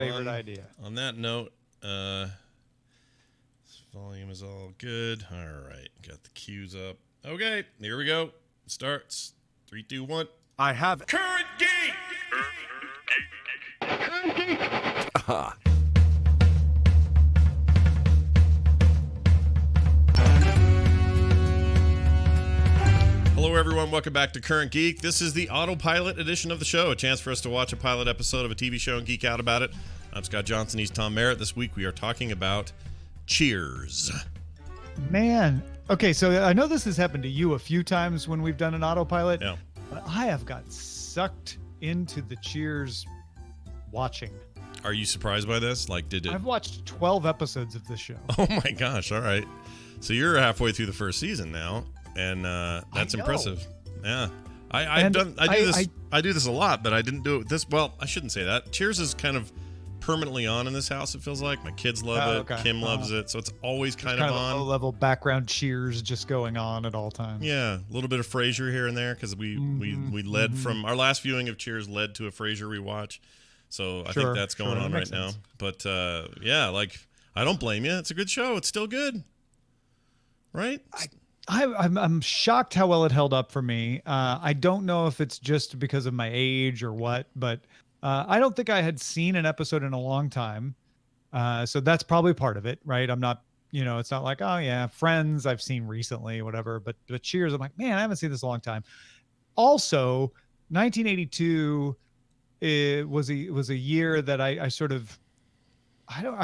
Favorite idea. On that note, this volume is all good. All right, got the cues up. Okay, here we go. It starts. 3, 2, 1. I have Current Geek! Hello, everyone. Welcome back to Current Geek. This is the autopilot edition of the show, a chance for us to watch a pilot episode of a TV show and geek out about it. I'm Scott Johnson. He's Tom Merritt. This week we are talking about Cheers. Man. Okay, so I know this has happened to you a few times when we've done an autopilot. Yeah. But I have got sucked into the Cheers watching. Are you surprised by this? Like, did it? I've watched 12 episodes of this show. Oh my gosh! All right, so you're halfway through the first season now, and that's impressive. Yeah, I do this a lot, but I didn't do it this. Well, I shouldn't say that. Cheers is kind of permanently on in this house. It feels like my kids love it. Okay. Kim loves it, so it's always kind of on. Low-level background Cheers just going on at all times. Yeah, a little bit of Frasier here and there because we led from our last viewing of Cheers led to a Frasier rewatch. So I think that's going on right now. But yeah, like I don't blame you. It's a good show. It's still good, right? I'm shocked how well it held up for me. I don't know if it's just because of my age or what, but I don't think I had seen an episode in a long time. So that's probably part of it, right? I'm not, it's not like, oh yeah, Friends I've seen recently, whatever. But Cheers, I'm like, man, I haven't seen this in a long time. Also, 1982. It was a year that I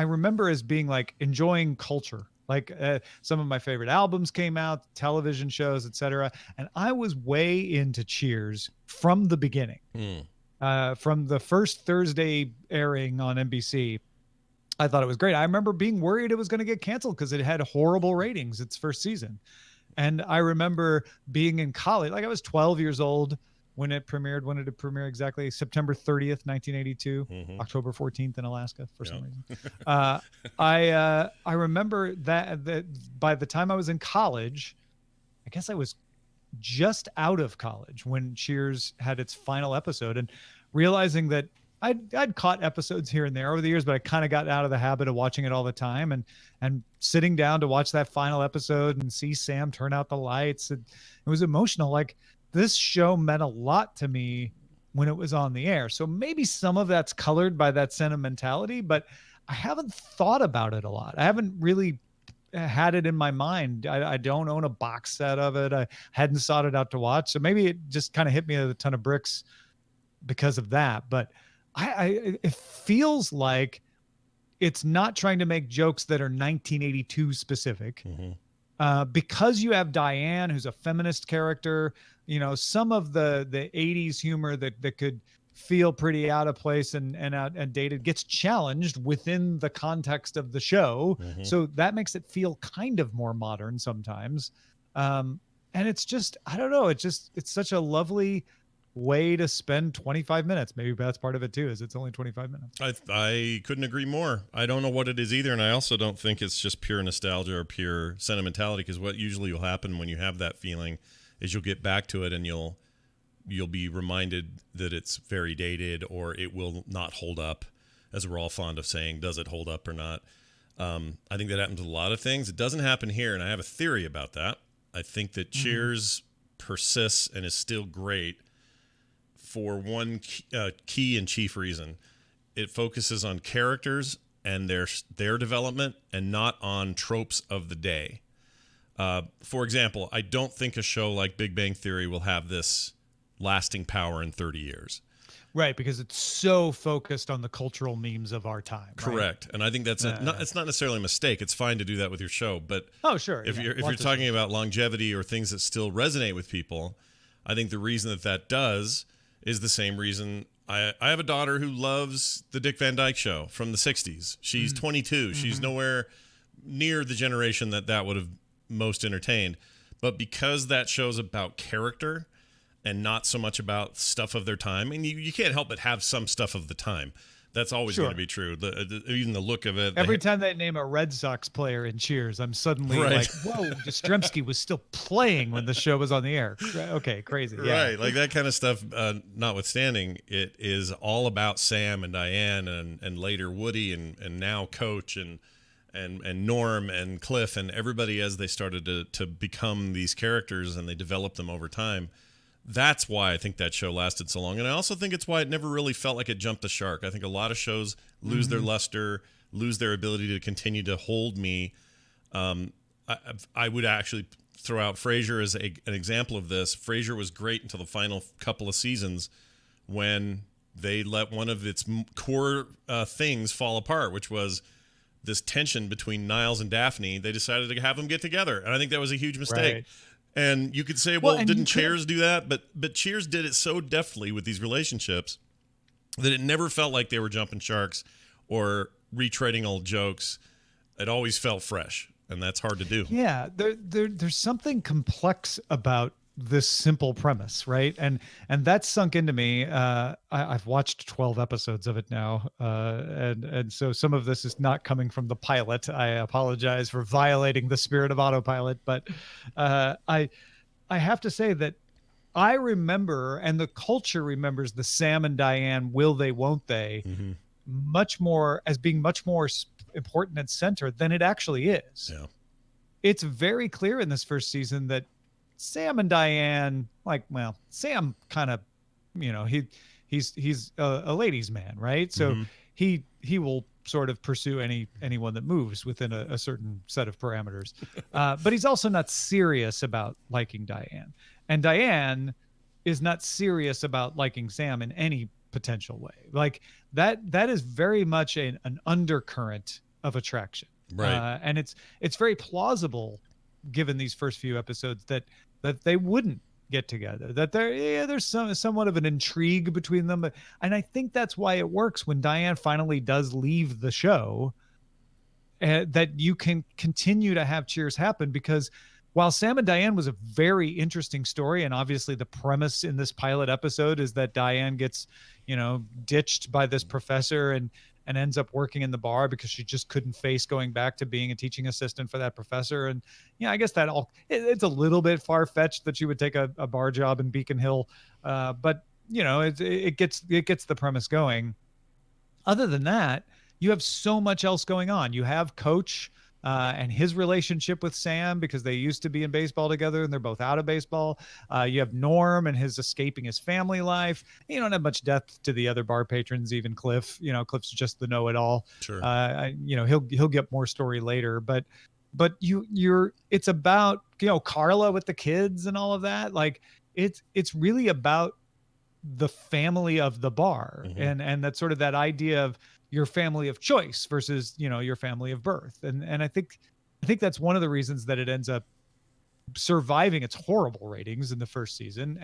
remember as being like enjoying culture. Like some of my favorite albums came out, television shows, etc. And I was way into Cheers from the beginning. From the first Thursday airing on NBC. I thought it was great. I remember being worried it was going to get canceled because it had horrible ratings its first season. And I remember being in college, like I was 12 years old when it premiered. When did it premiere exactly? September 30th, 1982, October 14th in Alaska for some reason. I remember that by the time I was in college, I guess I was just out of college when Cheers had its final episode, and realizing that I'd caught episodes here and there over the years, but I kind of got out of the habit of watching it all the time, and sitting down to watch that final episode and see Sam turn out the lights. It was emotional. Like, this show meant a lot to me when it was on the air. So maybe some of that's colored by that sentimentality, but I haven't thought about it a lot. I haven't really had it in my mind. I don't own a box set of it. I hadn't sought it out to watch. So maybe it just kind of hit me a ton of bricks because of that. But it feels like it's not trying to make jokes that are 1982 specific. Because you have Diane, who's a feminist character, some of the 80s humor that could feel pretty out of place and dated gets challenged within the context of the show. So that makes it feel kind of more modern sometimes. And it's just, I don't know. It's such a lovely way to spend 25 minutes. Maybe that's part of it too, is it's only 25 minutes. I couldn't agree more. I don't know what it is either, and I also don't think it's just pure nostalgia or pure sentimentality, because what usually will happen when you have that feeling is you'll get back to it and you'll be reminded that it's very dated, or it will not hold up, as we're all fond of saying. Does it hold up or not? I think that happens with a lot of things. It doesn't happen here, and I have a theory about that. I think that Cheers persists and is still great for one key and chief reason. It focuses on characters and their development, and not on tropes of the day. For example, I don't think a show like Big Bang Theory will have this lasting power in 30 years. Right, because it's so focused on the cultural memes of our time. Correct. Right? And I think that's it's not necessarily a mistake. It's fine to do that with your show, but if you're talking about longevity or things that still resonate with people, I think the reason that does is the same reason. I have a daughter who loves the Dick Van Dyke Show from the 60s. She's 22. She's nowhere near the generation that would have most entertained. But because that show's about character and not so much about stuff of their time, and you can't help but have some stuff of the time. That's always going to be true. Even the look of it. Every time they name a Red Sox player in Cheers, I'm suddenly right. like, whoa, Yastrzemski was still playing when the show was on the air. Okay, crazy. Yeah. Right. Like that kind of stuff, notwithstanding, it is all about Sam and Diane and later Woody and now Coach and Norm and Cliff and everybody as they started to become these characters and they developed them over time. That's why I think that show lasted so long. And I also think it's why it never really felt like it jumped the shark. I think a lot of shows lose their luster, lose their ability to continue to hold me. I would actually throw out Frasier as an example of this. Frasier was great until the final couple of seasons when they let one of its core things fall apart, which was this tension between Niles and Daphne. They decided to have them get together. And I think that was a huge mistake. Right. And you could say, well didn't Cheers do that? But Cheers did it so deftly with these relationships that it never felt like they were jumping sharks or retreading old jokes. It always felt fresh, and that's hard to do. Yeah, there's something complex about this simple premise, right? And that's sunk into me. I've watched 12 episodes of it now, and so some of this is not coming from the pilot. I apologize for violating the spirit of autopilot, but I have to say that I remember, and the culture remembers, the Sam and Diane will they won't they much more as being much more important and centered than it actually is. Yeah. It's very clear in this first season that Sam and Diane, Sam kind of, he's a ladies' man, right? So he will sort of pursue anyone that moves within a certain set of parameters. But he's also not serious about liking Diane. And Diane is not serious about liking Sam in any potential way. Like that is very much an undercurrent of attraction. Right. And it's very plausible given these first few episodes that they wouldn't get together, that there's somewhat of an intrigue between them. And I think that's why it works when Diane finally does leave the show, that you can continue to have Cheers happen, because while Sam and Diane was a very interesting story, and obviously the premise in this pilot episode is that Diane gets, ditched by this professor and ends up working in the bar because she just couldn't face going back to being a teaching assistant for that professor. And I guess that it's a little bit far-fetched that she would take a bar job in Beacon Hill. But it gets the premise going. Other than that, you have so much else going on. You have Coach and his relationship with Sam, because they used to be in baseball together and they're both out of baseball. You have Norm and his escaping his family life. You don't have much depth to the other bar patrons, even Cliff. Cliff's just the know-it-all. Sure. He'll get more story later, but it's about, Carla with the kids and all of that. Like it's really about the family of the bar, and that's sort of that idea of your family of choice versus, your family of birth. And I think that's one of the reasons that it ends up surviving its horrible ratings in the first season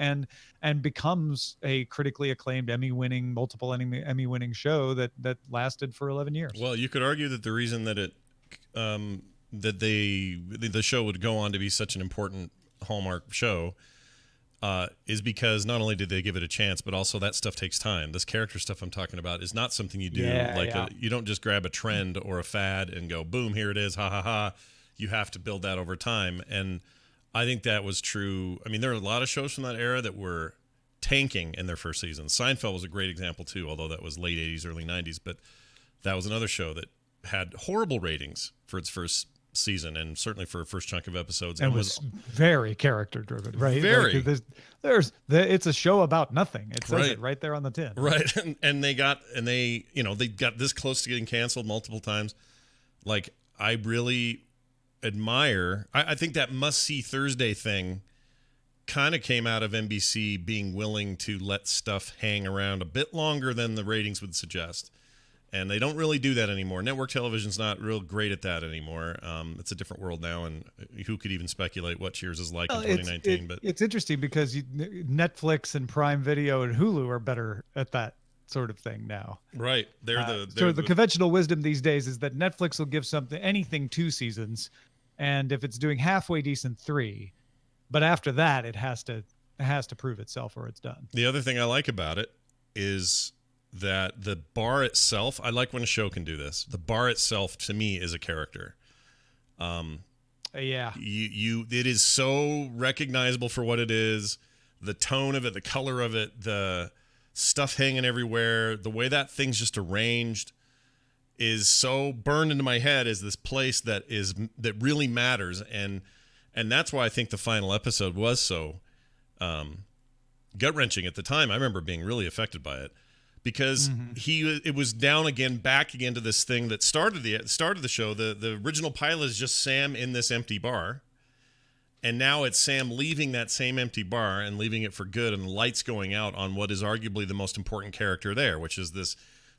and becomes a critically acclaimed multiple Emmy winning show that lasted for 11 years. Well, you could argue that the reason that the show would go on to be such an important Hallmark show is because not only did they give it a chance, but also that stuff takes time. This character stuff I'm talking about is not something you do. You don't just grab a trend or a fad and go, boom, here it is, ha, ha, ha. You have to build that over time. And I think that was true. I mean, there are a lot of shows from that era that were tanking in their first season. Seinfeld was a great example, too, although that was late 80s, early 90s. But that was another show that had horrible ratings for its first season, and certainly for a first chunk of episodes, and was very character driven, right? Very. Like it's a show about nothing. It says it right there on the tin, right? And they got this close to getting canceled multiple times. Like, I really admire. I think that must see Thursday thing kind of came out of NBC being willing to let stuff hang around a bit longer than the ratings would suggest. And they don't really do that anymore. Network television's not real great at that anymore. It's a different world now, and who could even speculate what Cheers is like in 2019? But it's interesting because Netflix and Prime Video and Hulu are better at that sort of thing now. Right. They're the conventional wisdom these days is that Netflix will give anything 2 seasons, and if it's doing halfway decent, 3. But after that, it has to prove itself or it's done. The other thing I like about it is that the bar itself, I like when a show can do this. The bar itself, to me, is a character. Yeah. It is so recognizable for what it is. The tone of it, the color of it, the stuff hanging everywhere, the way that thing's just arranged is so burned into my head as this place that really matters, and that's why I think the final episode was so gut wrenching at the time. I remember being really affected by it because it was down again, back again to this thing that started the show. The original pilot is just Sam in this empty bar, and now it's Sam leaving that same empty bar and leaving it for good, and the lights going out on what is arguably the most important character there, which is this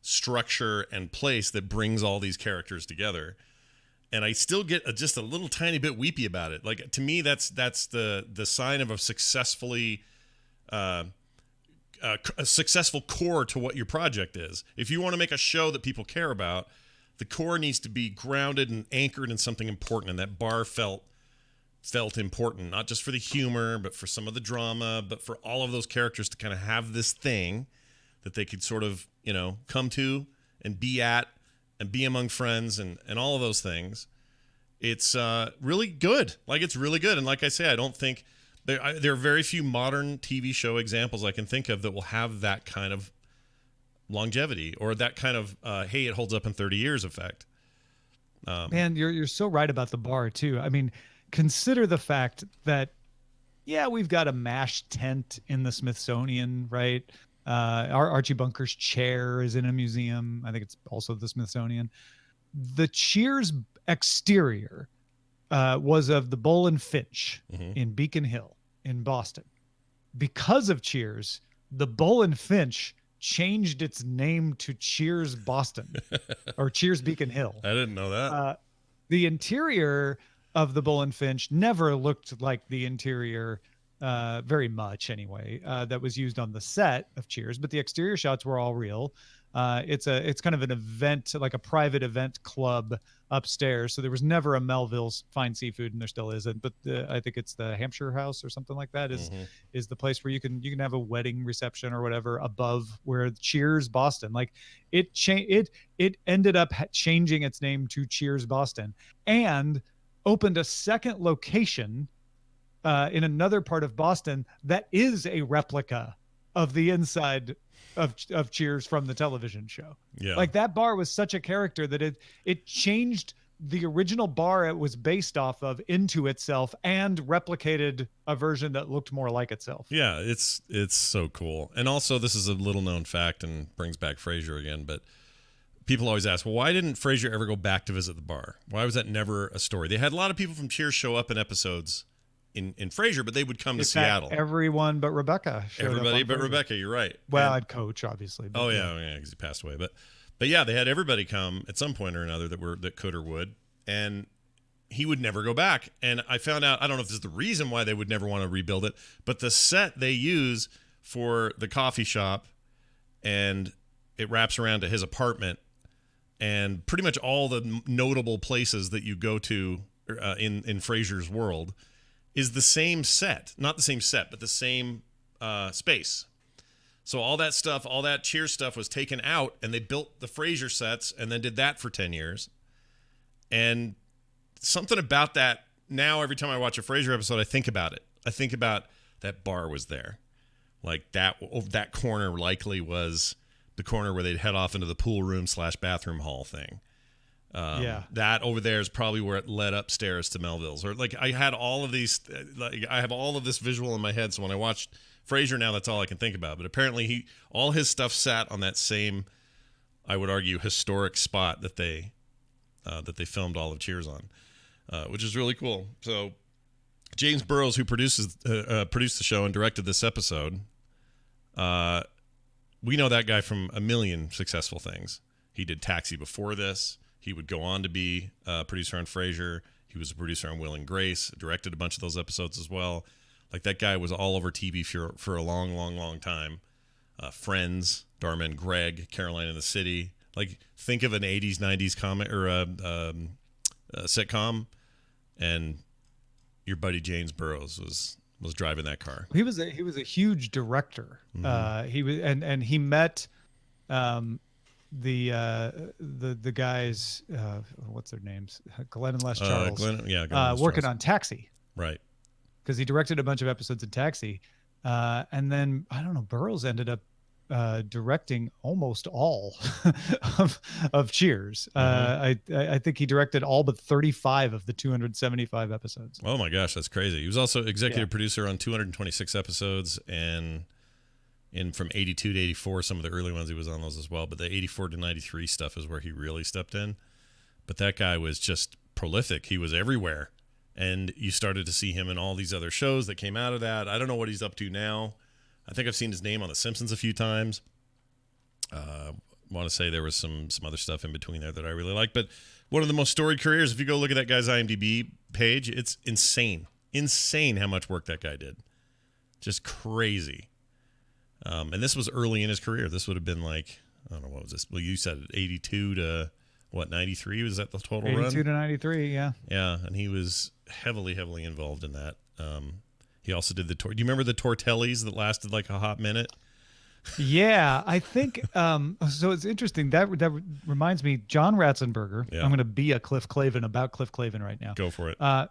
structure and place that brings all these characters together. And I still get just a little tiny bit weepy about it. Like, to me, that's the sign of a successfully a successful core to what your project is. If you want to make a show that people care about, the core needs to be grounded and anchored in something important. And that bar felt important, not just for the humor, but for some of the drama, but for all of those characters to kind of have this thing that they could sort of, come to and be at and be among friends and all of those things. It's really good. Like, it's really good. And like I say, I don't think there are very few modern TV show examples I can think of that will have that kind of longevity or that kind of, hey, it holds up in 30 years effect. Man, you're so right about the bar too. I mean, consider the fact that, yeah, we've got a MASH tent in the Smithsonian, right? Our Archie Bunker's chair is in a museum. I think it's also the Smithsonian. The Cheers exterior was of the Bull and Finch in Beacon Hill in Boston. Because of Cheers, the Bull and Finch changed its name to Cheers Boston or Cheers Beacon Hill. I didn't know that. The interior of the Bull and Finch never looked like the interior very much anyway, that was used on the set of Cheers, but the exterior shots were all real. It's kind of an event, like a private event club upstairs. So there was never a Melville's Fine Seafood, and there still isn't. But I think it's the Hampshire House or something like that is the place where you can have a wedding reception or whatever above where Cheers Boston. Like it ended up changing its name to Cheers Boston and opened a second location in another part of Boston that is a replica of the inside of Cheers from the television show. Yeah. Like, that bar was such a character that it changed the original bar it was based off of into itself and replicated a version that looked more like itself. Yeah, it's so cool. And also, this is a little known fact and brings back Frasier again, but people always ask, well, why didn't Frasier ever go back to visit the bar? Why was that never a story? They had a lot of people from Cheers show up in episodes in Frasier, but they would come to Seattle. Everyone but Rebecca. Everybody but Rebecca, you're right. Well, I'd Coach, obviously. But yeah, because he passed away. But yeah, they had everybody come at some point or another that could or would, and he would never go back. And I found out, I don't know if this is the reason why they would never want to rebuild it, but the set they use for the coffee shop, and it wraps around to his apartment, and pretty much all the notable places that you go to in Frasier's world is the same set. Not the same set, but the same space. So all that stuff, all that Cheers stuff was taken out, and they built the Frasier sets and then did that for 10 years. And something about that, now every time I watch a Frasier episode, I think about it. I think about that bar was there. Like, that corner likely was the corner where they'd head off into the pool room / bathroom hall thing. That over there is probably where it led upstairs to Melville's. Or like, I had all of these, I have all of this visual in my head. So when I watched Frasier now, that's all I can think about. But apparently all his stuff sat on that same, I would argue, historic spot that they filmed all of Cheers on, which is really cool. So James Burrows, who produced the show and directed this episode, we know that guy from a million successful things. He did Taxi before this. He would go on to be a producer on Frasier. He was a producer on Will and Grace, directed a bunch of those episodes as well. Like, that guy was all over TV for a long, long, long time. Friends, Dharma and Greg, Caroline in the City. Like, think of an 80s, 90s comic or a sitcom, and your buddy James Burrows was driving that car. He was a huge director. He was and he met the guys, what's their names? Glenn and Les Charles, Glenn and Les working Charles. on Taxi. Right. Because he directed a bunch of episodes in Taxi, and then I don't know. Burroughs ended up directing almost all of Cheers. I think he directed all but 35 of the 275 episodes. Oh my gosh, that's crazy. He was also executive producer on 226 episodes, and from 82 to 84, some of the early ones he was on those as well. But the 84 to 93 stuff is where he really stepped in. But that guy was just prolific. He was everywhere. And you started to see him in all these other shows that came out of that. I don't know what he's up to now. I think I've seen his name on The Simpsons a few times. Want to say there was some other stuff in between there that I really like. But one of the most storied careers, if you go look at that guy's IMDb page, it's insane. Insane how much work that guy did. Just crazy. And this was early in his career. This would have been like, I don't know, what was this? Well, you said 82 to, 93? Was that the total 82 run? 82 to 93, yeah. Yeah, and he was heavily involved in that. He also did do you remember the Tortellis that lasted like a hot minute? Yeah, I think so. It's interesting. That reminds me, John Ratzenberger. Yeah. I'm going to be a Cliff Clavin about Cliff Clavin right now. Go for it.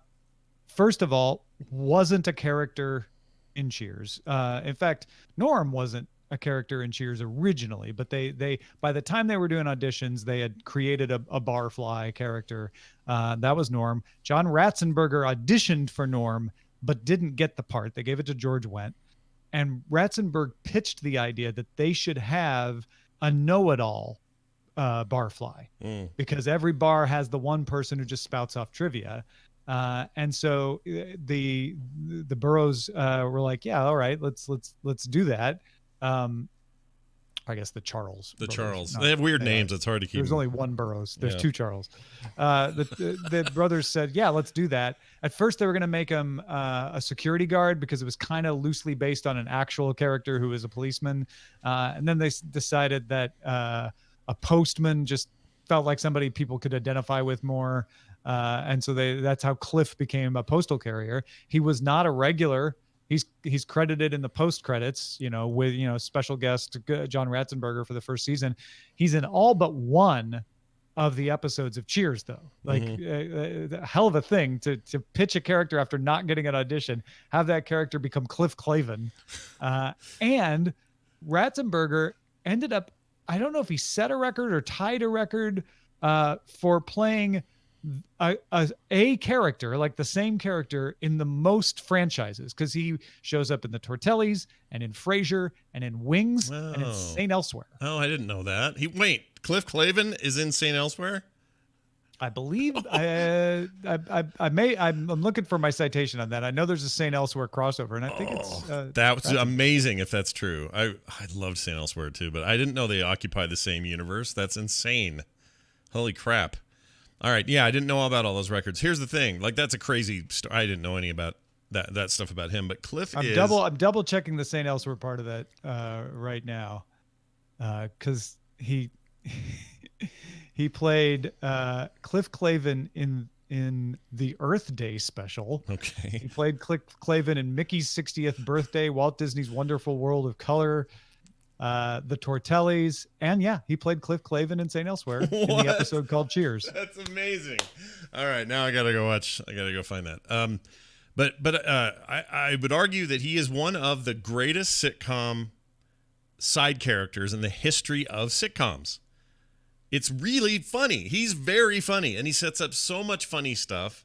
First of all, wasn't a character in Cheers. In fact, Norm wasn't a character in Cheers originally, but they by the time they were doing auditions, they had created a barfly character. That was Norm. John Ratzenberger auditioned for Norm, but didn't get the part. They gave it to George Wendt. And Ratzenberg pitched the idea that they should have a know-it-all barfly, because every bar has the one person who just spouts off trivia. And so the Burroughs were like, yeah, all right, let's do that. I guess the Charles. The brothers, Charles. They have weird names. It's hard to keep. There's only one Burroughs. There's two Charles. The brothers said, yeah, let's do that. At first, they were going to make him a security guard because it was kind of loosely based on an actual character who was a policeman. And then they decided that a postman just felt like somebody people could identify with more. And so that's how Cliff became a postal carrier. He was not a regular. He's credited in the post credits, with special guest John Ratzenberger for the first season. He's in all but one of the episodes of Cheers, though. Like a hell of a thing to pitch a character after not getting an audition, have that character become Cliff Clavin, and Ratzenberger ended up. I don't know if he set a record or tied a record for playing a character, like the same character in the most franchises, because he shows up in the Tortellis and in Frasier and in Wings and in St. Elsewhere. Oh, I didn't know that. Cliff Clavin is in St. Elsewhere? I believe I'm looking for my citation on that. I know there's a St. Elsewhere crossover, and I think that's amazing if that's true. I loved St. Elsewhere too, but I didn't know they occupy the same universe. That's insane. Holy crap. All right, yeah, I didn't know about all those records. Here's the thing, like that's a crazy story. I didn't know any about that stuff about him, but Cliff I'm double checking the St. Elsewhere part of that right now, because he played Cliff Clavin in the Earth Day special. Okay. He played Cliff Clavin in Mickey's 60th birthday, Walt Disney's Wonderful World of Color, the Tortellis, and he played Cliff Clavin in St. Elsewhere in the episode called Cheers. That's amazing. All right, now I gotta go find that. But I would argue that he is one of the greatest sitcom side characters in the history of sitcoms. It's really funny. He's very funny, and he sets up so much funny stuff.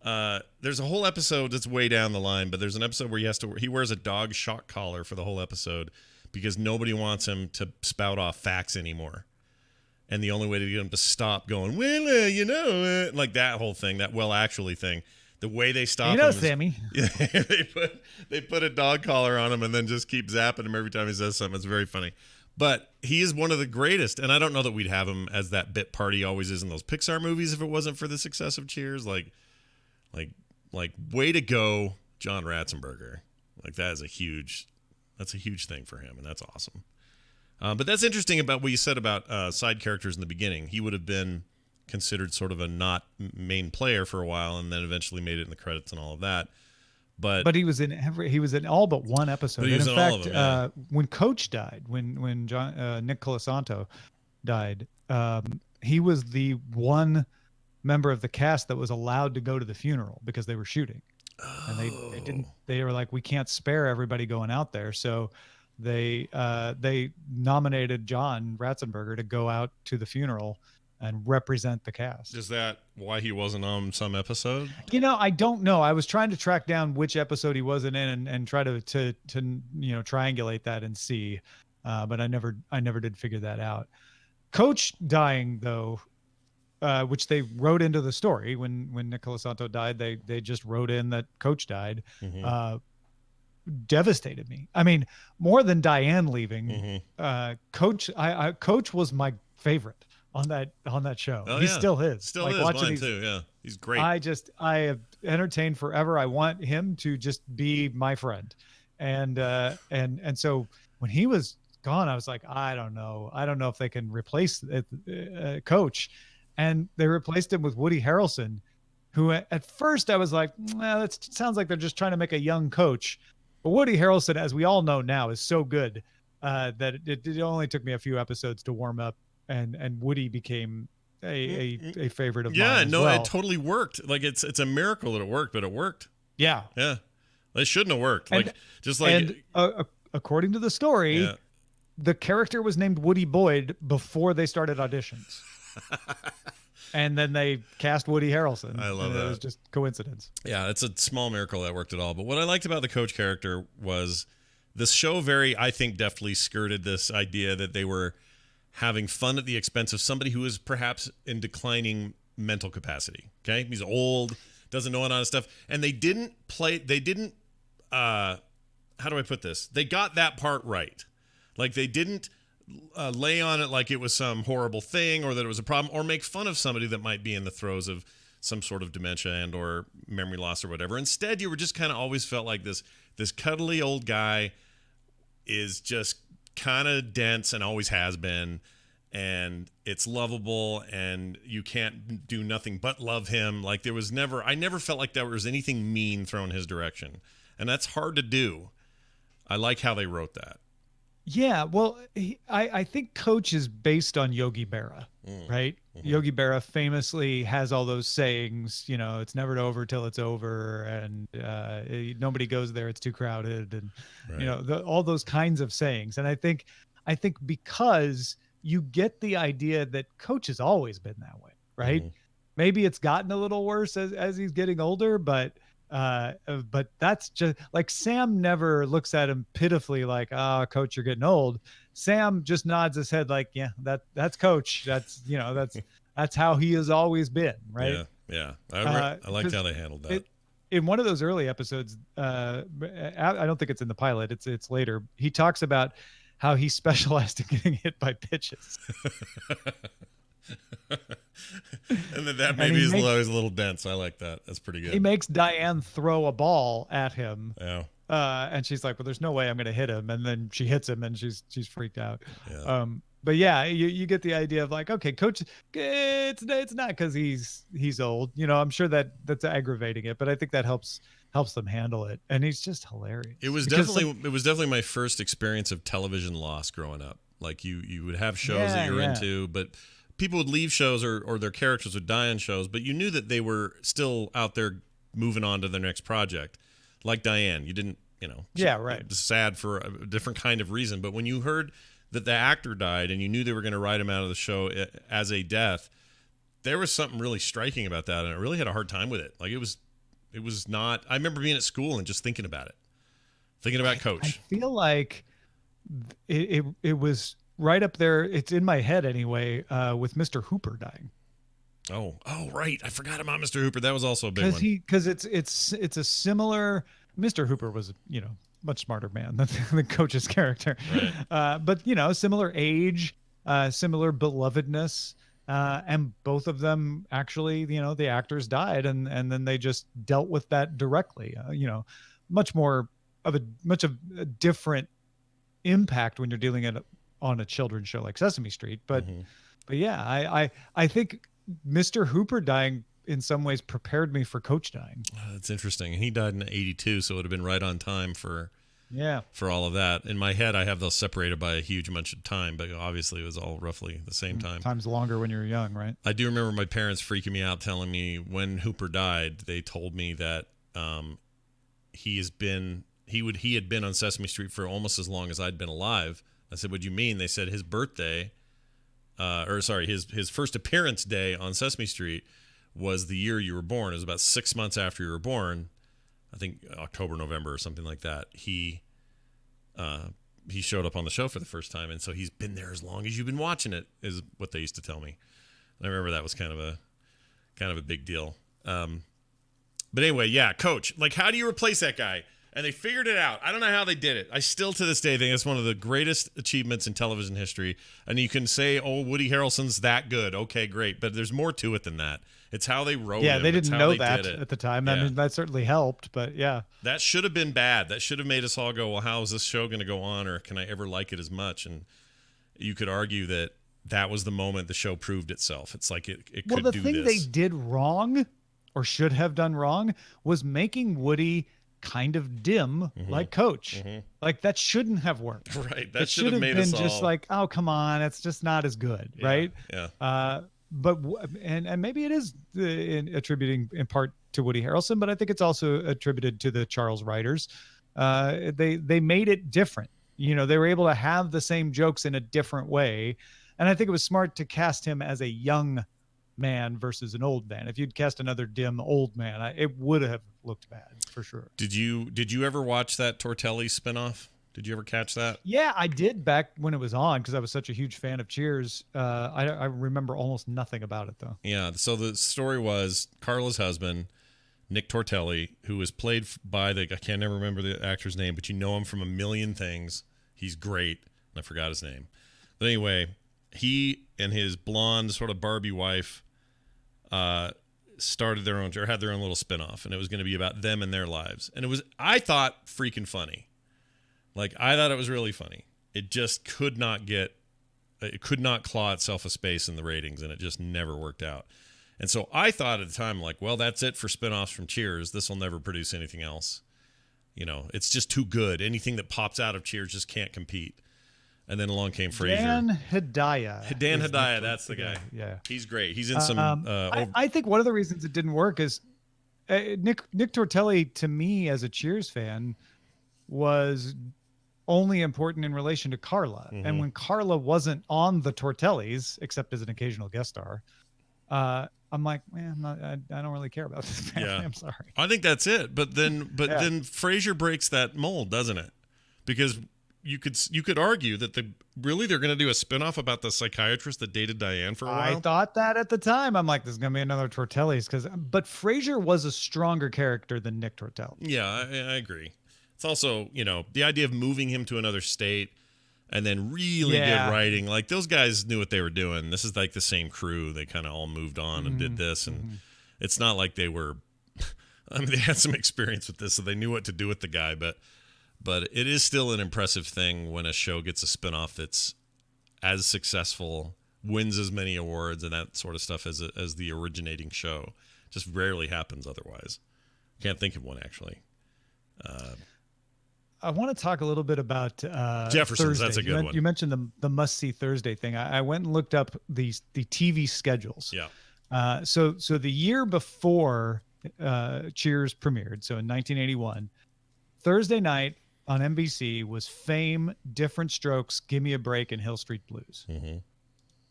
There's a whole episode that's way down the line, but there's an episode where he wears a dog shock collar for the whole episode because nobody wants him to spout off facts anymore. And the only way to get him to stop going, well, like that whole thing, that well actually thing, the way they stop him Sammy. They put a dog collar on him and then just keep zapping him every time he says something. It's very funny. But he is one of the greatest, and I don't know that we'd have him as that bit part he always is in those Pixar movies if it wasn't for the success of Cheers. Like way to go, John Ratzenberger. Like that's a huge thing for him, and that's awesome. But that's interesting about what you said about side characters in the beginning. He would have been considered sort of a not main player for a while, and then eventually made it in the credits and all of that. But he was in all but one episode. he And was in in all of fact, them. Yeah. when Coach died, when Nick Colasanto died, he was the one member of the cast that was allowed to go to the funeral because they were shooting, and they didn't. Oh. They were like, we can't spare everybody going out there, so they nominated John Ratzenberger to go out to the funeral and represent the cast. Is that why he wasn't on some episode? I don't know. I was trying to track down which episode he wasn't in and try to triangulate that and see, but I never did figure that out. Coach dying though, which they wrote into the story when Nicola Santo died, they just wrote in that Coach died. Mm-hmm. Devastated me. I mean, more than Diane leaving, Mm-hmm. Coach was my favorite on that show. Oh, He yeah. still is. Still like is watching mine these, too. Yeah, he's great. I have entertained forever. I want him to just be my friend, and so when he was gone, I was like, I don't know if they can replace Coach, and they replaced him with Woody Harrelson, who at first I was like, well, that sounds like they're just trying to make a young Coach, but Woody Harrelson, as we all know now, is so good that it only took me a few episodes to warm up, and Woody became a favorite of mine as well. It totally worked. Like it's a miracle that it worked, but it worked. Yeah. It shouldn't have worked. According to the story, the character was named Woody Boyd before they started auditions. And then they cast Woody Harrelson. I love that. It was just coincidence. Yeah, it's a small miracle that worked at all. But what I liked about the Coach character was this show I think, deftly skirted this idea that they were having fun at the expense of somebody who is perhaps in declining mental capacity. Okay, he's old, doesn't know a lot of stuff, and they didn't. How do I put this? They got that part right. Like they didn't lay on it like it was some horrible thing or that it was a problem, or make fun of somebody that might be in the throes of some sort of dementia and or memory loss or whatever. Instead, you were just kind of always felt like this cuddly old guy is just kind of dense and always has been, and it's lovable and you can't do nothing but love him. Like I never felt like there was anything mean thrown his direction, and that's hard to do. I like how they wrote that. Yeah, well, I think Coach is based on Yogi Berra, right? Mm-hmm. Yogi Berra famously has all those sayings, it's never over till it's over, and nobody goes there, it's too crowded, and right. All those kinds of sayings. And I think because you get the idea that Coach has always been that way, right? Mm-hmm. Maybe it's gotten a little worse as he's getting older, but that's just like Sam never looks at him pitifully like, Coach, you're getting old. Sam just nods his head like, yeah, that's Coach. That's that's how he has always been, right? Yeah. I liked how they handled that. In one of those early episodes, I don't think it's in the pilot. It's later. He talks about how he specialized in getting hit by pitches. And that maybe is always a little dense. I like that. That's pretty good. He makes Diane throw a ball at him. Yeah. And she's like, well, there's no way I'm going to hit him. And then she hits him and she's freaked out. Yeah. But yeah, you get the idea of like, okay, Coach, it's not because he's old. I'm sure that's aggravating it, but I think that helps them handle it. And he's just hilarious. It was definitely my first experience of television loss growing up. Like you would have shows that you're into, but people would leave shows or their characters would die on shows, but you knew that they were still out there moving on to their next project. Like Diane, you didn't, right. It was sad for a different kind of reason. But when you heard that the actor died and you knew they were going to write him out of the show as a death, there was something really striking about that. And I really had a hard time with it. Like it was not, I remember being at school and just thinking about Coach. I feel like it was right up there. It's in my head anyway, with Mr. Hooper dying. Oh, right. I forgot about Mr. Hooper. That was also a big one. Because it's a similar. Mr. Hooper was much smarter man than Coach's character, right. But similar age, similar belovedness, and both of them actually, the actors died, and then they just dealt with that directly. Much of a different impact when you're dealing on a children's show like Sesame Street, but yeah, I think Mr. Hooper dying in some ways prepared me for Coach dying. That's interesting. And he died in 82, so it would have been right on time for all of that. In my head, I have those separated by a huge bunch of time, but obviously it was all roughly the same time. Time's longer when you're young, right? I do remember my parents freaking me out, telling me when Hooper died, they told me that he had been on Sesame Street for almost as long as I'd been alive. I said, "What do you mean?" They said his birthday, his first appearance day on Sesame Street was the year you were born. It was about 6 months after you were born. I think October, November, or something like that. He showed up on the show for the first time, and so he's been there as long as you've been watching it, is what they used to tell me. And I remember that was kind of a big deal. But anyway, yeah, Coach. Like, how do you replace that guy? And they figured it out. I don't know how they did it. I still, to this day, think it's one of the greatest achievements in television history. And you can say, oh, Woody Harrelson's that good. Okay, great. But there's more to it than that. It's how they wrote it. Yeah, they didn't know that at the time. Yeah. I mean, that certainly helped, but yeah. That should have been bad. That should have made us all go, well, how is this show going to go on, or can I ever like it as much? And you could argue that was the moment the show proved itself. It's like it could do this. Well, the thing they did wrong, or should have done wrong, was making Woody kind of dim, like Coach. Like, that shouldn't have worked. Right. That should have made us all... just like, oh, come on, it's just not as good, right? Yeah. But maybe it is attributing in part to Woody Harrelson, but I think it's also attributed to the Charles writers. They made it different. You know, they were able to have the same jokes in a different way, and I think it was smart to cast him as a young man versus an old man. If you'd cast another dim old man, it would have looked bad for sure. Did you ever watch that Tortelli spinoff? Did you ever catch that? Yeah, I did back when it was on, because I was such a huge fan of Cheers. I remember almost nothing about it, though. Yeah, so the story was Carla's husband, Nick Tortelli, who was played by I can't never remember the actor's name, but you know him from a million things. He's great. I forgot his name. But anyway, he and his blonde sort of Barbie wife started their own, or had their own little spinoff, and it was going to be about them and their lives. And it was, I thought, freaking funny. Like, I thought it was really funny. It just could not claw itself a space in the ratings, and it just never worked out. And so I thought at the time, like, well, that's it for spinoffs from Cheers. This will never produce anything else. You know, it's just too good. Anything that pops out of Cheers just can't compete. And then along came Frasier. Dan Hedaya, that's the guy. Yeah. He's great. He's in some... I think one of the reasons it didn't work is Nick Tortelli, to me, as a Cheers fan, was only important in relation to Carla. And when Carla wasn't on the Tortellis, except as an occasional guest star, I'm like, man, I don't really care about this family. Yeah. I'm sorry. I think that's it. But then Frasier breaks that mold, doesn't it? Because you could argue that they're going to do a spinoff about the psychiatrist that dated Diane for a while. I thought that at the time. I'm like, there's going to be another Tortellis, but Frasier was a stronger character than Nick Tortelli. Yeah, I agree. It's also, you know, the idea of moving him to another state and then really good writing. Like, those guys knew what they were doing. This is like the same crew. They kind of all moved on and did this. And it's not like they were, I mean, they had some experience with this, so they knew what to do with the guy. But it is still an impressive thing when a show gets a spinoff that's as successful, wins as many awards and that sort of stuff as the originating show. Just rarely happens otherwise. Can't think of one, actually. I want to talk a little bit about Jefferson's. Thursday. That's a good one. You mentioned the must-see Thursday thing. I went and looked up the TV schedules. Yeah. So the year before Cheers premiered, so in 1981, Thursday night on NBC was Fame, Different Strokes, Gimme a Break, and Hill Street Blues.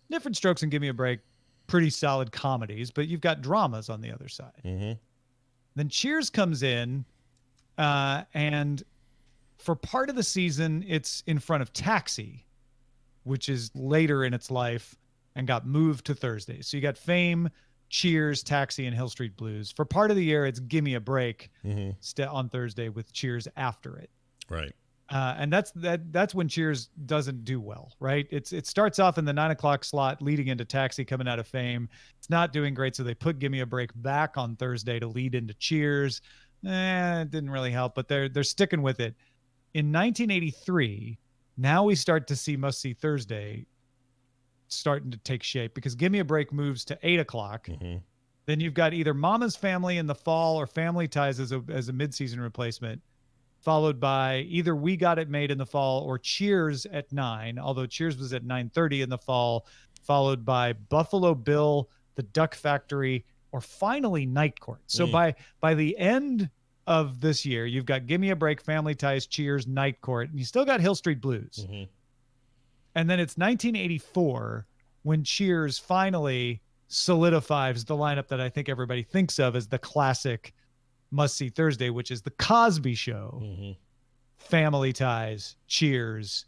Different Strokes and Gimme a Break, pretty solid comedies, but you've got dramas on the other side. Then Cheers comes in, and for part of the season, it's in front of Taxi, which is later in its life and got moved to Thursday. So you got Fame, Cheers, Taxi, and Hill Street Blues. For part of the year, it's Gimme a Break on Thursday with Cheers after it. Right. And that's when Cheers doesn't do well, right? It starts off in the 9 o'clock slot leading into Taxi coming out of Fame. It's not doing great, so they put Gimme a Break back on Thursday to lead into Cheers. It didn't really help, but they're sticking with it. In 1983, now we start to see Must See Thursday starting to take shape because Gimme a Break moves to 8 o'clock. Then you've got either Mama's Family in the fall or Family Ties as a midseason replacement, followed by either We Got It Made in the fall or Cheers at 9, although Cheers was at 9:30 in the fall, followed by Buffalo Bill, The Duck Factory, or finally Night Court. So by the end of this year, you've got Gimme a Break, Family Ties, Cheers, Night Court, and you still got Hill Street Blues. Mm-hmm. And then it's 1984 when Cheers finally solidifies the lineup that I think everybody thinks of as the classic must-see Thursday, which is The Cosby Show, Family Ties, Cheers,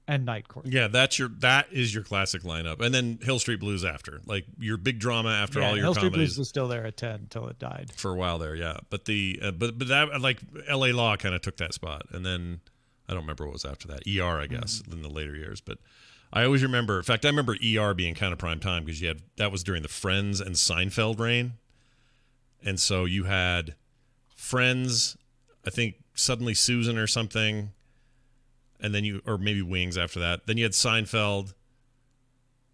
and Night Court. Yeah, that is your classic lineup. And then Hill Street Blues after. Like your big drama after all your Hill comedies. Street Blues was still there at 10 until it died. For a while there, yeah. But but that, like, LA Law kind of took that spot. And then I don't remember what was after that. ER, I guess, in the later years. But I always remember, in fact, I remember ER being kind of prime time because that was during the Friends and Seinfeld reign. And so you had Friends, I think Suddenly Susan or something, and then or maybe Wings after that. Then you had Seinfeld,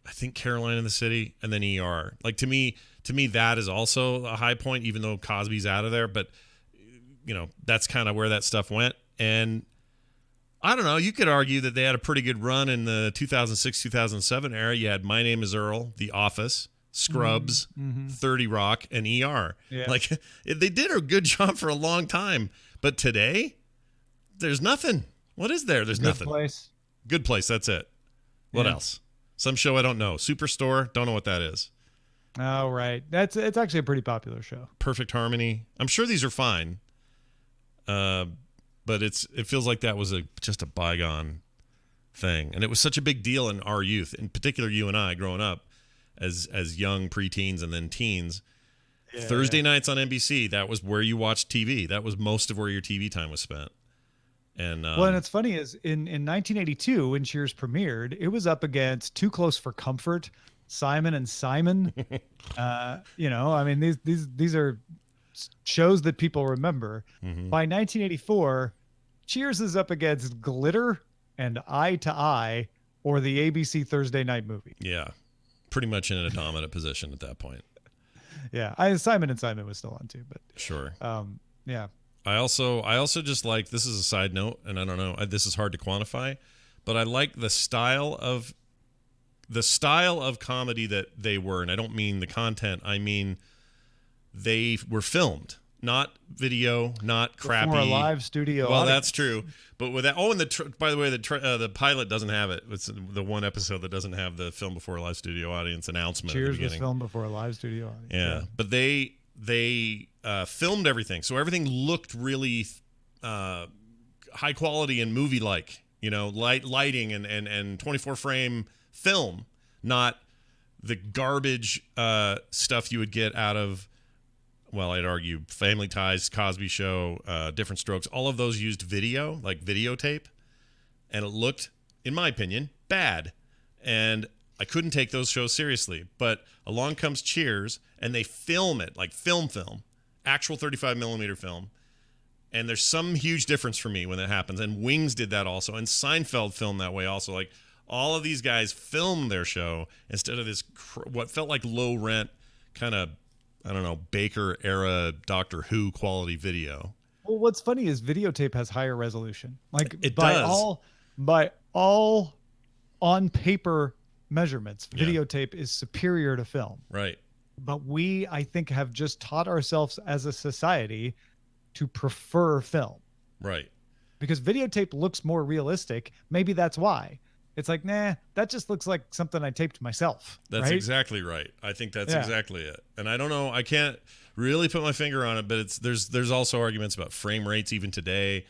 I think Caroline in the City, and then ER. Like to me that is also a high point, even though Cosby's out of there. But that's kind of where that stuff went. And I don't know, you could argue that they had a pretty good run in the 2006-2007 era. You had My Name is Earl, The Office, Scrubs, 30 Rock, and ER. Yeah. Like, they did a good job for a long time. But today, there's nothing. What is there? There's nothing. Good Place, that's it. What else? Some show I don't know. Superstore, don't know what that is. Oh, right. It's actually a pretty popular show. Perfect Harmony. I'm sure these are fine. But it feels like that was just a bygone thing. And it was such a big deal in our youth, in particular you and I growing up as young preteens and then teens. Yeah. Thursday nights on NBC, that was where you watched TV. That was most of where your TV time was spent. And and it's funny is in 1982 when Cheers premiered, it was up against Too Close for Comfort, Simon and Simon. I mean these are shows that people remember. By 1984, Cheers is up against Glitter and Eye to Eye, or the ABC Thursday Night Movie. Yeah, pretty much in a dominant position at that point. Yeah, Simon and Simon was still on too, but sure. Yeah. I also just like, this is a side note, and I don't know, this is hard to quantify, but I like the style of comedy that they were, and I don't mean the content. I mean they were filmed, not video, not crappy. For a live studio. Well, that's true. But with that, and by the way, the pilot doesn't have it. It's the one episode that doesn't have the film before a live studio audience announcement. Cheers was filmed before a live studio audience. Yeah. But they filmed everything, so everything looked really high quality and movie like. Lighting and 24 frame film, not the garbage stuff you would get out of. Well, I'd argue Family Ties, Cosby Show, Different Strokes, all of those used video, like videotape, and it looked, in my opinion, bad. And I couldn't take those shows seriously. But along comes Cheers, and they film it, like film, actual 35 millimeter film. And there's some huge difference for me when that happens. And Wings did that also, and Seinfeld filmed that way also. Like, all of these guys filmed their show instead of this, what felt like low rent kind of, I don't know, Baker era Doctor Who quality video. Well, what's funny is videotape has higher resolution. Like it does. By all on paper measurements, videotape is superior to film. Right. But we, I think, have just taught ourselves as a society to prefer film. Right. Because videotape looks more realistic. Maybe that's why. It's like, nah, that just looks like something I taped myself. That's exactly right. I think that's exactly it. And I don't know, I can't really put my finger on it, but there's also arguments about frame rates even today,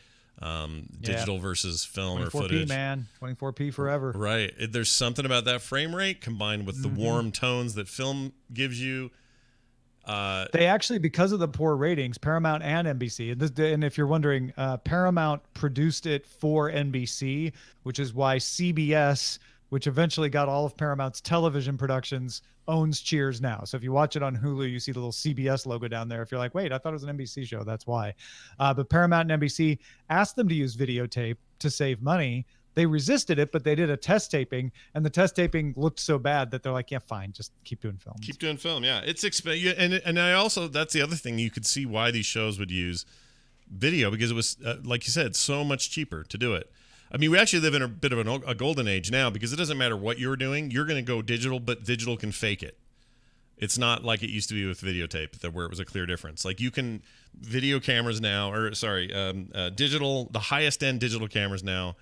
digital versus film or footage. 24p, man, 24p forever. Right. There's something about that frame rate combined with the warm tones that film gives you. They actually, because of the poor ratings, Paramount and NBC, and if you're wondering, Paramount produced it for NBC, which is why CBS, which eventually got all of Paramount's television productions, owns Cheers now. So if you watch it on Hulu, you see the little CBS logo down there. If you're like, wait, I thought it was an NBC show, that's why. But Paramount and NBC asked them to use videotape to save money, They resisted it, but they did a test taping, and the test taping looked so bad that they're like, yeah, fine, just keep doing films. Keep doing film, yeah. It's and I also, that's the other thing, you could see why these shows would use video, because it was like you said, so much cheaper to do it. I mean, we actually live in a bit of a golden age now, because it doesn't matter what you're doing, you're going to go digital, but digital can fake it. It's not like it used to be with videotape, where it was a clear difference. Like, you can, video cameras now, digital, the highest end digital cameras now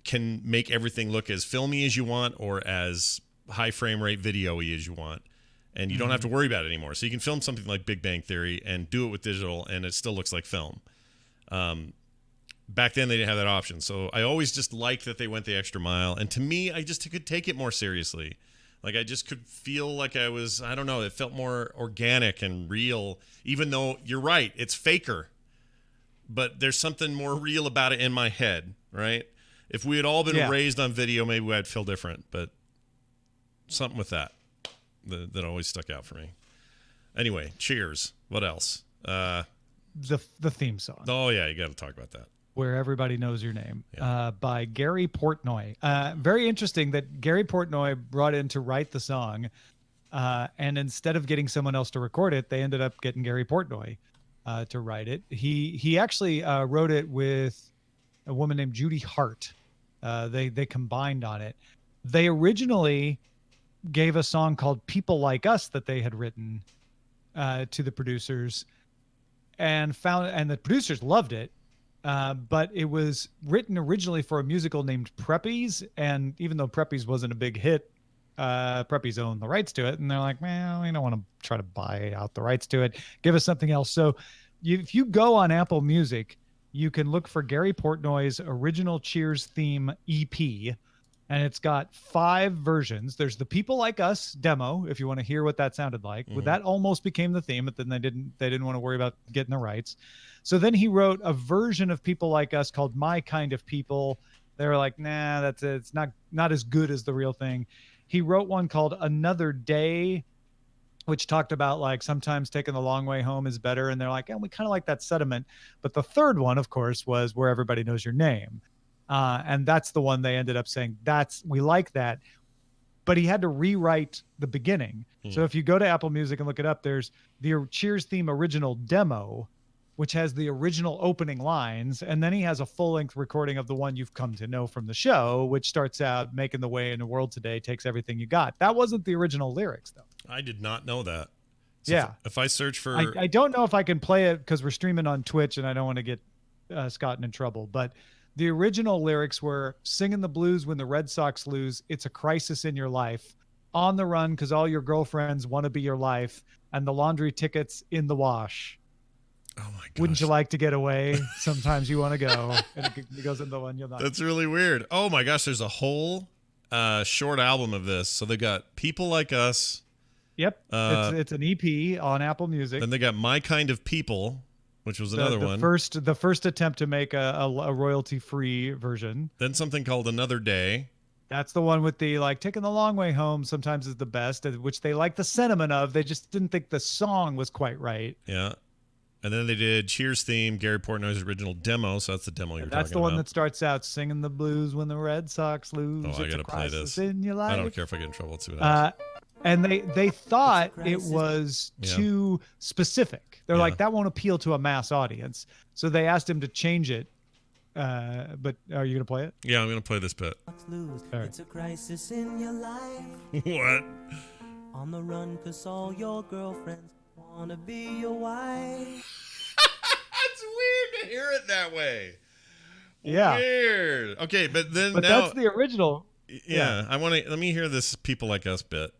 can make everything look as filmy as you want, or as high frame rate video-y as you want. And you don't have to worry about it anymore. So you can film something like Big Bang Theory and do it with digital, and it still looks like film. Back then, they didn't have that option. So I always just liked that they went the extra mile. And to me, I just could take it more seriously. Like, I just could feel like I was, I don't know, it felt more organic and real, even though you're right, it's faker. But there's something more real about it in my head, right? If we had all been raised on video, maybe I'd feel different. But something with that always stuck out for me. Anyway, Cheers. What else? The theme song. Oh, yeah, you got to talk about that. Where Everybody Knows Your Name, by Gary Portnoy. Very interesting that Gary Portnoy brought in to write the song, and instead of getting someone else to record it, they ended up getting Gary Portnoy to write it. He actually wrote it with a woman named Judy Hart. They combined on it. They originally gave a song called People Like Us that they had written to the producers, and the producers loved it. But it was written originally for a musical named Preppies, and even though Preppies wasn't a big hit, Preppies owned the rights to it, and they're like, well, we don't want to try to buy out the rights to it. Give us something else. So if you go on Apple Music, you can look for Gary Portnoy's original Cheers theme EP, and it's got 5 versions. There's the People Like Us demo, if you want to hear what that sounded like. Well, that almost became the theme, but then they didn't want to worry about getting the rights. So then he wrote a version of People Like Us called My Kind of People. They were like, nah, it's not as good as the real thing. He wrote one called Another Day, which talked about like sometimes taking the long way home is better. And they're like, we kind of like that sentiment. But the third one, of course, was Where Everybody Knows Your Name. And that's the one they ended up saying, we like that. But he had to rewrite the beginning. So if you go to Apple Music and look it up, there's the Cheers theme original demo, which has the original opening lines. And then he has a full-length recording of the one you've come to know from the show, which starts out, making the way in the world today takes everything you got. That wasn't the original lyrics, though. I did not know that. So yeah. If I search for... I don't know if I can play it because we're streaming on Twitch and I don't want to get Scott in trouble, but the original lyrics were singing the blues when the Red Sox lose. It's a crisis in your life. On the run because all your girlfriends want to be your life, and the laundry tickets in the wash. Oh my gosh. Wouldn't you like to get away? Sometimes you want to go. And it goes in the one you'll not. That's really weird. Oh my gosh, there's a whole short album of this. So they got People Like Us. Yep. It's an EP on Apple Music. Then they got My Kind of People, which was another one. The first attempt to make a royalty-free version. Then something called Another Day. That's the one with the like taking the long way home sometimes is the best, which they like the sentiment of. They just didn't think the song was quite right. Yeah. And then they did Cheers theme, Gary Portnoy's original demo. So that's the demo you're talking about. That's the one that starts out singing the blues when the Red Sox lose. Oh, I got to play this. In your life. I don't care if I get in trouble. Let's see what happens. And they thought it was too specific. They're like, that won't appeal to a mass audience. So they asked him to change it. But are you going to play it? Yeah, I'm going to play this bit. Right. It's a crisis in your life. What? On the run because all your girlfriends want to be your wife. It's weird to hear it that way. Yeah. Weird. Okay, but now that's the original. Yeah, let me hear this People Like Us bit.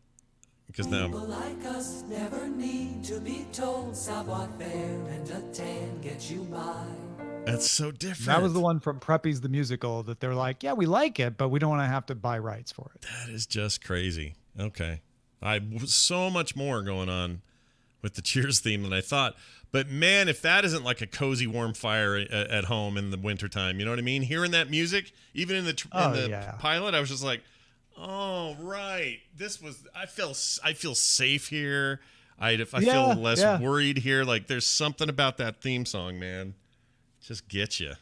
Because now People like us never need to be told savoir faire and a tan get you by. That's so different. That was the one from Preppies the Musical that they're like, yeah, we like it, but we don't want to have to buy rights for it. That is just crazy. Okay. So much more going on with the Cheers theme than I thought. But man, if that isn't like a cozy, warm fire at home in the wintertime, you know what I mean? Hearing that music, even in the pilot, I was just like, oh, right. I feel safe here. I feel less worried here. Like there's something about that theme song, man. Just get you.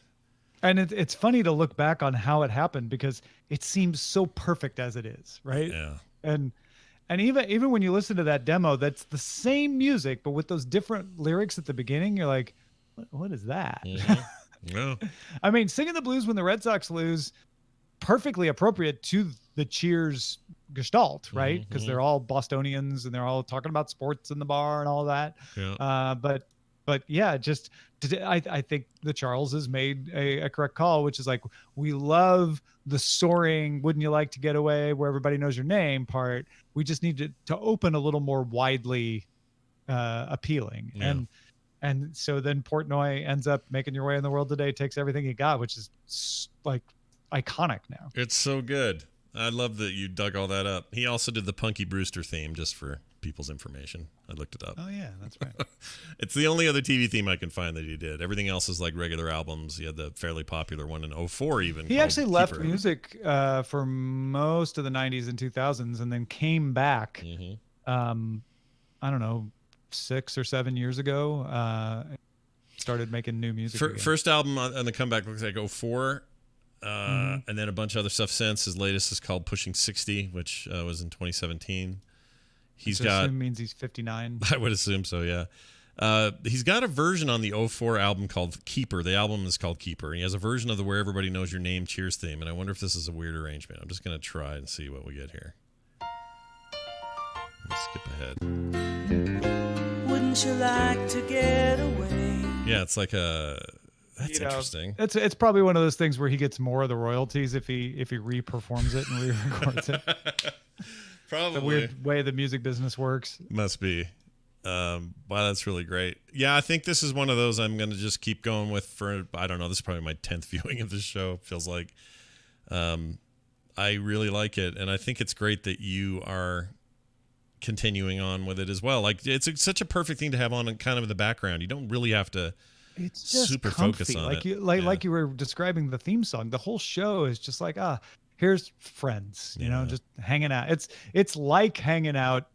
And it's funny to look back on how it happened because it seems so perfect as it is, right? Yeah. And even when you listen to that demo, that's the same music, but with those different lyrics at the beginning, you're like, what is that? Yeah. I mean, singing the blues when the Red Sox lose, perfectly appropriate to the Cheers gestalt, right? Because they're all Bostonians and they're all talking about sports in the bar and all that. Yeah. But yeah, just I think the Charles has made a correct call, which is like, we love the soaring "wouldn't you like to get away" where everybody knows your name part. We just need to open a little more widely appealing. Yeah. And so then Portnoy ends up making your way in the world today, takes everything he got, which is like iconic now. It's so good. I love that you dug all that up. He also did the Punky Brewster theme, just for people's information. I looked it up. Oh yeah, that's right. It's the only other TV theme I can find that he did. Everything else is like regular albums. He had the fairly popular one in 04 even. He actually left Keeper. music for most of the 90s and 2000s and then came back, I don't know, 6 or 7 years ago, started making new music again. First album on the comeback looks like 04. And then a bunch of other stuff since. His latest is called Pushing 60, which was in 2017. Means he's 59. I would assume so, yeah. He's got a version on the 04 album called Keeper. The album is called Keeper. He has a version of the Where Everybody Knows Your Name Cheers theme, and I wonder if this is a weird arrangement. I'm just going to try and see what we get here. Let's skip ahead. Wouldn't you like to get away? Yeah, it's like a... That's interesting. It's probably one of those things where he gets more of the royalties if he re-performs it and re-records it. Probably. The weird way the music business works. Must be. Wow, that's really great. Yeah, I think this is one of those I'm going to just keep going with for, I don't know, this is probably my 10th viewing of this show, it feels like. I really like it, and I think it's great that you are continuing on with it as well. Like, it's such a perfect thing to have on kind of in the background. You don't really have to... It's just super comfy. focus on like it. Like you were describing the theme song. The whole show is just like, here's friends, you know, just hanging out. It's like hanging out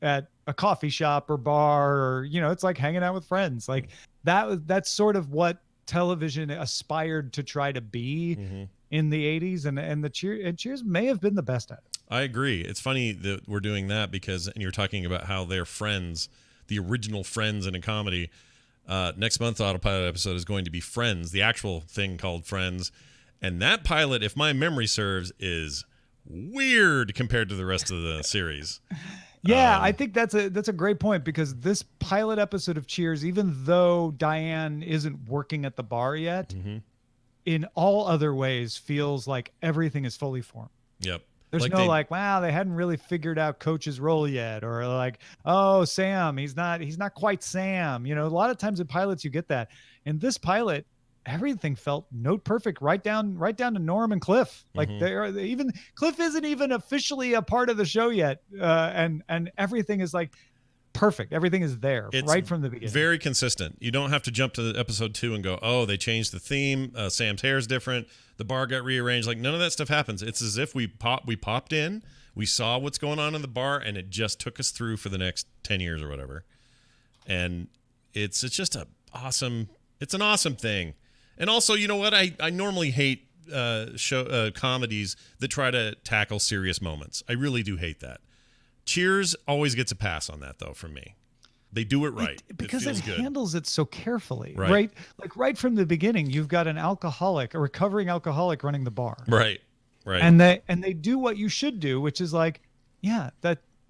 at a coffee shop or bar, or, you know, it's like hanging out with friends. Like that's sort of what television aspired to try to be in the 80s, and Cheers may have been the best at it. I agree. It's funny that we're doing that because, and you're talking about how they're friends, the original Friends in a comedy. Next month's autopilot episode is going to be Friends, the actual thing called Friends. And that pilot, if my memory serves, is weird compared to the rest of the series. Yeah, I think that's a great point, because this pilot episode of Cheers, even though Diane isn't working at the bar yet, in all other ways feels like everything is fully formed. Yep. There's wow, they hadn't really figured out Coach's role yet, or like, oh, Sam, he's not quite Sam. You know, a lot of times in pilots you get that. In this pilot, everything felt note perfect, right down to Norm and Cliff. Like even Cliff isn't even officially a part of the show yet, and everything is like perfect. Everything is there right from the beginning. Very consistent. You don't have to jump to episode 2 and go, oh, they changed the theme. Sam's hair is different. The bar got rearranged. Like, none of that stuff happens. It's as if we popped in, we saw what's going on in the bar, and it just took us through for the next 10 years or whatever. And it's just an awesome thing. And also, you know what? I normally hate comedies that try to tackle serious moments. I really do hate that. Cheers always gets a pass on that, though, from me. They do it right. Because it it good. handles it so carefully, Right. right? Like right from the beginning, you've got a recovering alcoholic running the bar. Right. And they do what you should do, which is like, yeah,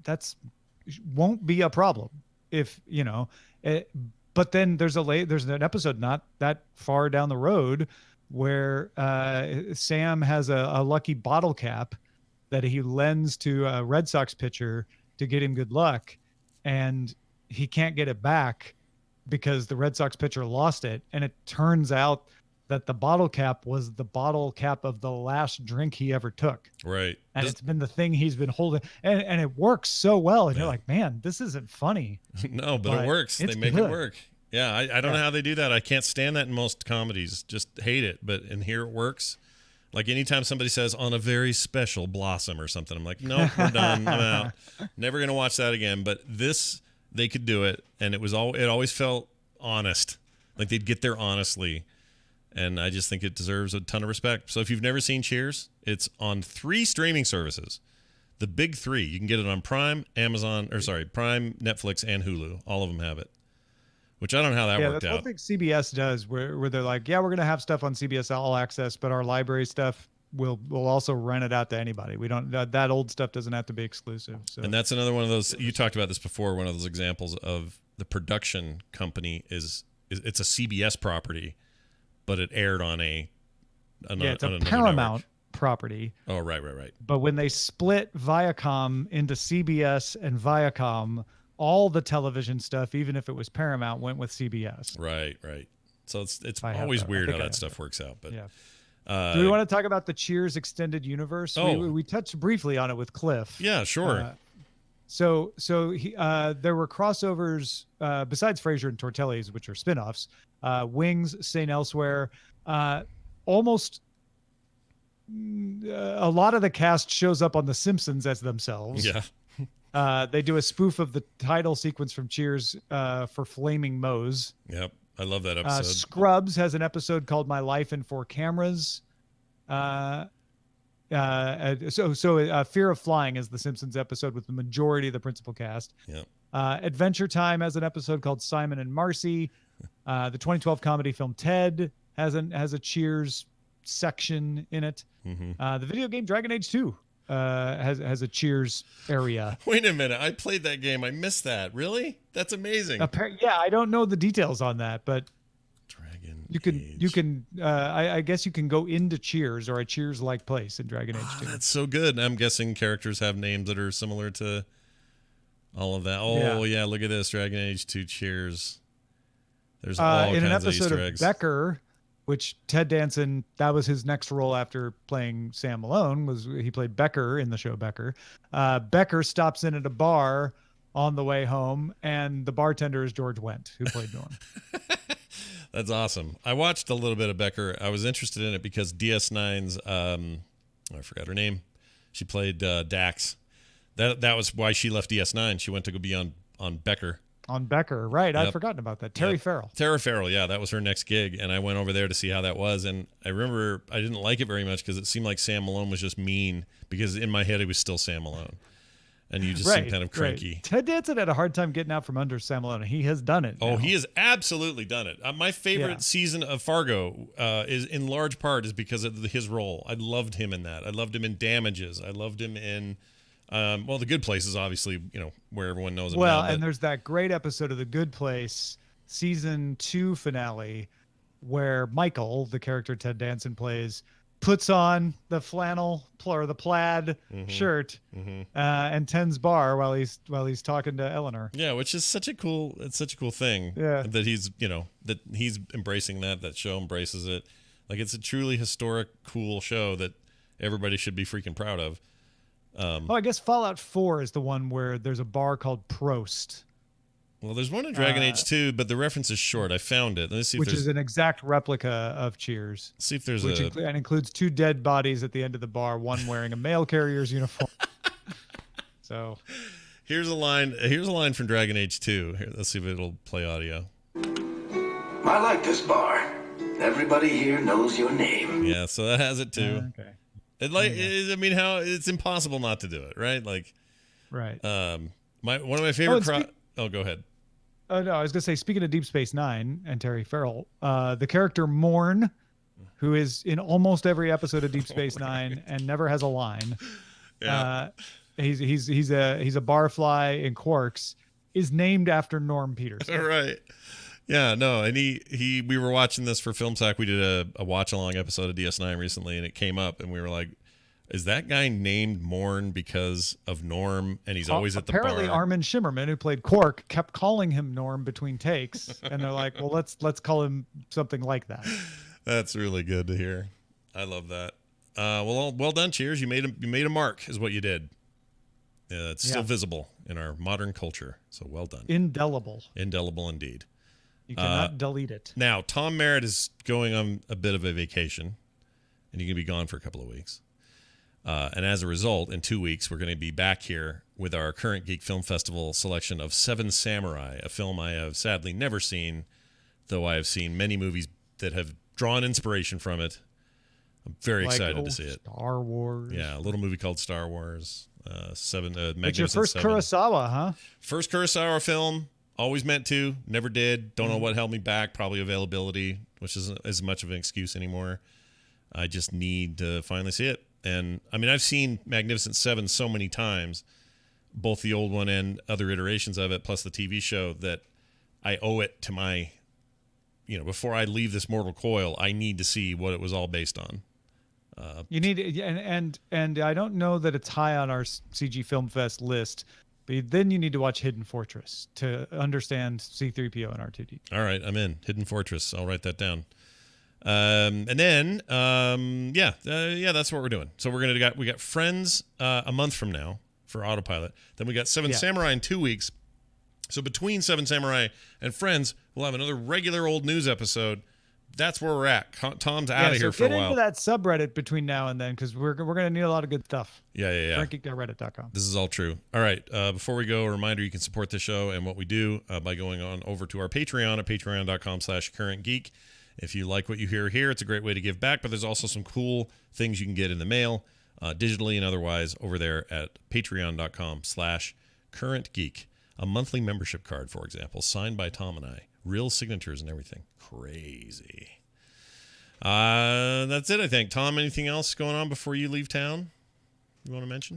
that's won't be a problem if, you know, but then there's an episode not that far down the road where Sam has a lucky bottle cap that he lends to a Red Sox pitcher to get him good luck, and he can't get it back because the Red Sox pitcher lost it. And it turns out that the bottle cap was the bottle cap of the last drink he ever took. Right. And it's been the thing he's been holding, and it works so well. And you're like, man, this isn't funny. No, but it works. They make it work. Yeah. I don't know how they do that. I can't stand that in most comedies. Just hate it. But in here it works. Like anytime somebody says on a very special Blossom or something, I'm like, nope, we're done. I'm out. Never going to watch that again. But this, they could do it. And it always felt honest. Like they'd get there honestly. And I just think it deserves a ton of respect. So if you've never seen Cheers, it's on 3 streaming services. The big 3. You can get it on Prime, Prime, Netflix, and Hulu. All of them have it. Which I don't know how that worked that's out. one thing CBS does where they're like, yeah, we're going to have stuff on CBS All Access, but our library stuff, we'll also rent it out to anybody. We don't, that old stuff doesn't have to be exclusive. So. And that's another one of those, you talked about this before, one of those examples of the production company it's a CBS property, but it aired on it's a Paramount property. Oh, right. But when they split Viacom into CBS and Viacom, all the television stuff, even if it was Paramount, went with CBS. Right. So it's always weird how that stuff works out. But yeah. Do we want to talk about the Cheers extended universe? We touched briefly on it with Cliff. Yeah, sure. So there were crossovers besides Frasier and Tortelli's, which are spinoffs. Wings, St. Elsewhere, almost a lot of the cast shows up on The Simpsons as themselves. Yeah. They do a spoof of the title sequence from Cheers for Flaming Moe's. Yep. I love that episode. Scrubs has an episode called My Life in 4 Cameras. Fear of Flying is the Simpsons episode with the majority of the principal cast. Yep. Adventure Time has an episode called Simon and Marcy. The 2012 comedy film Ted has a Cheers section in it. Mm-hmm. The video game Dragon Age 2 has a Cheers area. Wait a minute. I played that game. I missed that. Really? That's amazing. I don't know the details on that, but Dragon Age. I guess you can go into Cheers or a Cheers-like place in Dragon Age 2. That's so good. I'm guessing characters have names that are similar to all of that. Oh, yeah. Look at this. Dragon Age 2 Cheers. There's all in kinds an of episode Easter of eggs. Becker, which Ted Danson, that was his next role after playing Sam Malone, he played Becker in the show Becker. Becker stops in at a bar on the way home, and the bartender is George Wendt, who played Norm. That's awesome. I watched a little bit of Becker. I was interested in it because DS9's, I forgot her name. She played Dax. That was why she left DS9. She went to go be on Becker. On Becker, right. Yep. I'd forgotten about that. Terry Farrell. Terry Farrell, yeah. That was her next gig, and I went over there to see how that was. And I remember I didn't like it very much because it seemed like Sam Malone was just mean because in my head it was still Sam Malone. And you just seem kind of cranky. Right. Ted Danson had a hard time getting out from under Sam Malone. He has done it. Oh, now. he has absolutely done it. My favorite season of Fargo is in large part is because of his role. I loved him in that. I loved him in Damages. I loved him in... The Good Place is obviously, where everyone knows him now. And there's that great episode of The Good Place, season 2 finale, where Michael, the character Ted Danson plays, puts on the flannel or the plaid shirt and tends bar while he's talking to Eleanor. Yeah, which is such a cool thing. Yeah. That he's, that he's embracing that show embraces it. Like it's a truly historic, cool show that everybody should be freaking proud of. I guess Fallout 4 is the one where there's a bar called Prost. Well, there's one in Dragon Age 2, but the reference is short. I found it. Let's see which is an exact replica of Cheers. See if there's and includes 2 dead bodies at the end of the bar, one wearing a mail carrier's uniform. So here's a line from Dragon Age 2. Here, let's see if it'll play audio. I like this bar. Everybody here knows your name. Yeah, so that has it too. Okay. It's impossible not to do it, right? Like, right. One of my favorite. Go ahead. Oh no, I was gonna say. Speaking of Deep Space Nine and Terry Farrell, the character Morn, who is in almost every episode of Deep Space Nine and never has a line. Yeah. He's a barfly in Quarks. Is named after Norm Peterson. Right. Yeah, no, and we were watching this for Film Talk. We did a watch along episode of DS9 recently, and it came up, and we were like, "Is that guy named Morn because of Norm?" And he's always at the bar. Apparently, Armin Shimmerman, who played Quark, kept calling him Norm between takes, and they're like, "Well, let's call him something like that." That's really good to hear. I love that. Well done. Cheers. You made a mark, is what you did. It's still visible in our modern culture. So well done. Indelible indeed. You cannot delete it. Now, Tom Merritt is going on a bit of a vacation, and he's going to be gone for a couple of weeks. And as a result, in 2 weeks, we're going to be back here with our current Geek Film Festival selection of Seven Samurai, a film I have sadly never seen, though I have seen many movies that have drawn inspiration from it. I'm very Like, excited to see it. Star Wars. Yeah, a little movie called Star Wars. It's your Magnificent first Seven. Kurosawa, huh? First Kurosawa film. Always meant to. Never did. Don't know what held me back. Probably availability, which isn't as much of an excuse anymore. I just need to finally see it. And, I mean, I've seen Magnificent Seven so many times, both the old one and other iterations of it, plus the TV show, that I owe it to my, before I leave this mortal coil, I need to see what it was all based on. You need, and I don't know that it's high on our CG Film Fest list, but then you need to watch Hidden Fortress to understand C-3PO and R2D. All right, I'm in. Hidden Fortress. I'll write that down. And then, that's what we're doing. So we got Friends a month from now for Autopilot. Then we got Seven Samurai in 2 weeks. So between Seven Samurai and Friends, we'll have another regular old news episode. That's where we're at. Tom's out of here for a while. Get into that subreddit between now and then, because we're going to need a lot of good stuff. Yeah. Reddit.com. This is all true. All right. Before we go, a reminder, you can support the show and what we do by going on over to our Patreon at patreon.com/currentgeek. If you like what you hear here, it's a great way to give back, but there's also some cool things you can get in the mail, digitally and otherwise, over there at patreon.com/currentgeek. A monthly membership card, for example, signed by Tom and I. Real signatures and everything. Crazy. That's it, I think. Tom, anything else going on before you leave town you want to mention?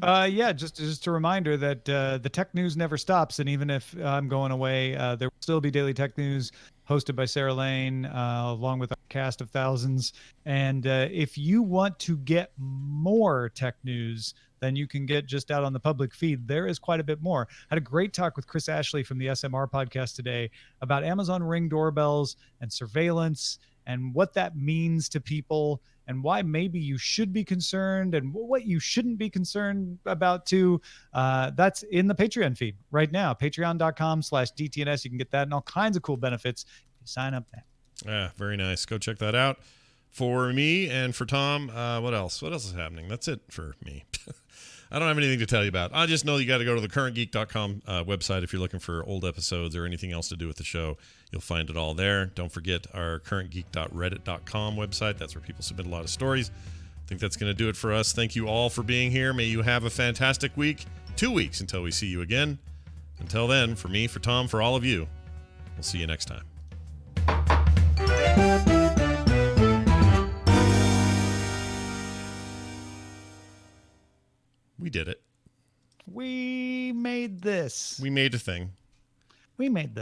Just a reminder that the tech news never stops, and even if I'm going away, there will still be Daily Tech News hosted by Sarah Lane, along with a cast of thousands. And if you want to get more tech news than you can get just out on the public feed, there is quite a bit more. I had a great talk with Chris Ashley from the SMR podcast today about Amazon Ring doorbells and surveillance and what that means to people and why maybe you should be concerned and what you shouldn't be concerned about too. That's in the Patreon feed right now, patreon.com/DTNS. You can get that and all kinds of cool benefits if you sign up there. Yeah, very nice. Go check that out. For me and for Tom, what else? What else is happening? That's it for me. I don't have anything to tell you about. I just know you got to go to the currentgeek.com website if you're looking for old episodes or anything else to do with the show. You'll find it all there. Don't forget our currentgeek.reddit.com website. That's where people submit a lot of stories. I think that's going to do it for us. Thank you all for being here. May you have a fantastic week. 2 weeks until we see you again. Until then, for me, for Tom, for all of you, we'll see you next time. We did it. We made this. We made a thing. We made this.